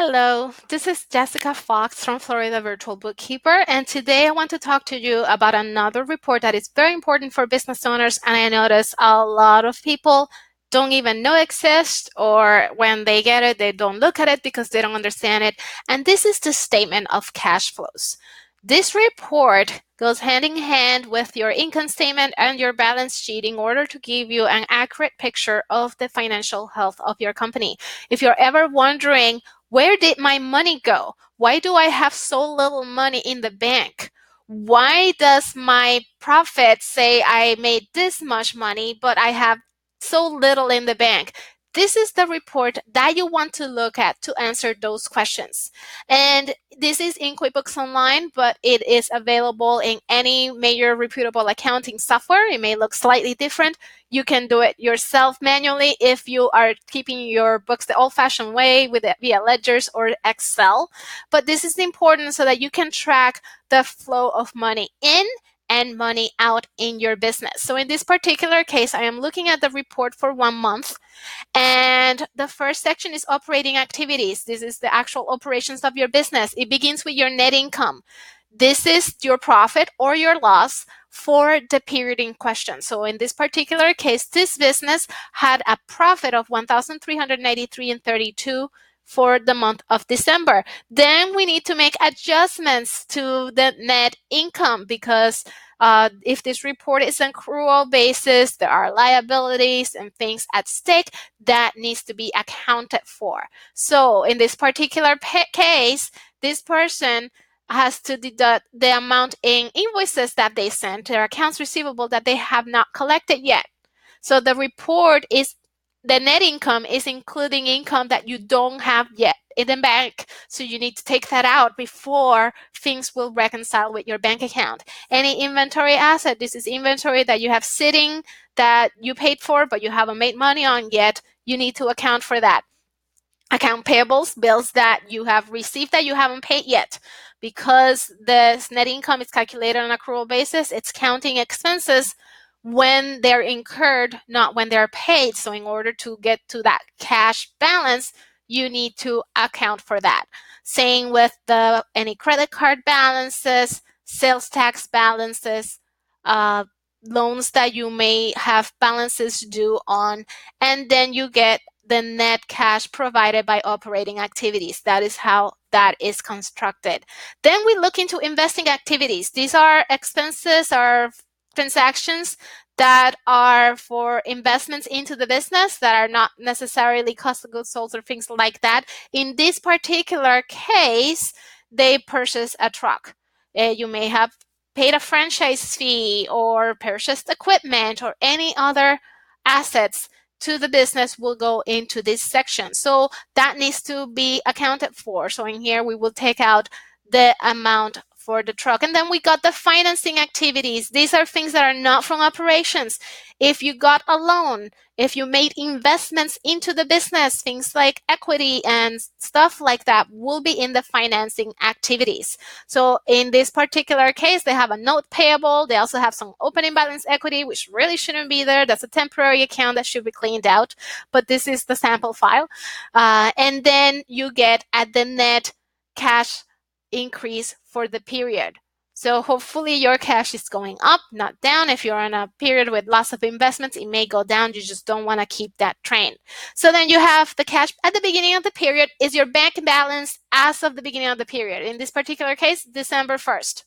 Hello, this is Jessica Fox from Florida Virtual Bookkeeper, and today I want to talk to you about another report that is very important for business owners, and I notice a lot of people don't even know exists, or when they get it, they don't look at it because they don't understand it, and this is the statement of cash flows. This report goes hand in hand with your income statement and your balance sheet in order to give you an accurate picture of the financial health of your company. If you're ever wondering, where did my money go? Why do I have so little money in the bank? Why does my profit say I made this much money, but I have so little in the bank? This is the report that you want to look at to answer those questions. And this is in QuickBooks Online, but it is available in any major reputable accounting software. It may look slightly different. You can do it yourself manually if you are keeping your books the old-fashioned way with it via ledgers or Excel. But this is important so that you can track the flow of money in and money out in your business. So in this particular case, I am looking at the report for 1 month. And the first section is operating activities. This is the actual operations of your business. It begins with your net income. This is your profit or your loss for the period in question. So in this particular case, this business had a profit of 1,393 and 32 for the month of December. Then we need to make adjustments to the net income because if this report is on accrual basis, there are liabilities and things at stake that needs to be accounted for. So in this particular case, this person has to deduct the amount in invoices that they sent, their accounts receivable that they have not collected yet. So the report is the net income is including income that you don't have yet in the bank. So you need to take that out before things will reconcile with your bank account. Any inventory asset, this is inventory that you have sitting that you paid for but you haven't made money on yet. You need to account for that. Account payables, bills that you have received that you haven't paid yet. Because the net income is calculated on an accrual basis, it's counting expenses when they're incurred, not when they're paid. So in order to get to that cash balance, you need to account for that. Same with any credit card balances, sales tax balances, loans that you may have balances due on, and then you get the net cash provided by operating activities. That is how that is constructed. Then we look into investing activities. These are expenses, are transactions that are for investments into the business that are not necessarily cost of goods sold or things like that. In this particular case, they purchase a truck. You may have paid a franchise fee or purchased equipment or any other assets to the business will go into this section. So that needs to be accounted for. So in here, we will take out the amount for the truck. And then we got the financing activities. These are things that are not from operations. If you got a loan, if you made investments into the business, things like equity and stuff like that will be in the financing activities. So in this particular case, they have a note payable. They also have some opening balance equity, which really shouldn't be there. That's a temporary account that should be cleaned out. But this is the sample file. And then you get at the net cash increase for the period. So hopefully your cash is going up, not down. If you're in a period with lots of investments, it may go down. You just don't want to keep that trend. So then you have the cash at the beginning of the period is your bank balance as of the beginning of the period. In this particular case, December 1st.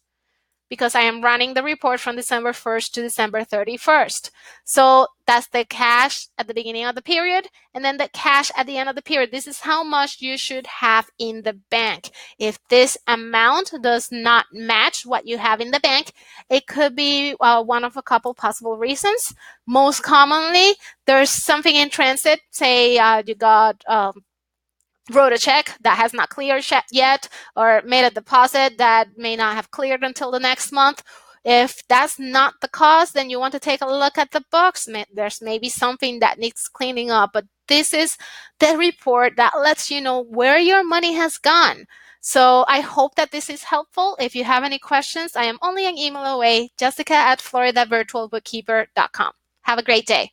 Because I am running the report from December 1st to December 31st. So that's the cash at the beginning of the period, and then the cash at the end of the period. This is how much you should have in the bank. If this amount does not match what you have in the bank, it could be one of a couple possible reasons. Most commonly, there's something in transit. Say you got wrote a check that has not cleared yet, or made a deposit that may not have cleared until the next month. If that's not the cause, then you want to take a look at the books. There's maybe something that needs cleaning up, but this is the report that lets you know where your money has gone. So I hope that this is helpful. If you have any questions, I am only an email away, Jessica@floridavirtualbookkeeper.com. Have a great day.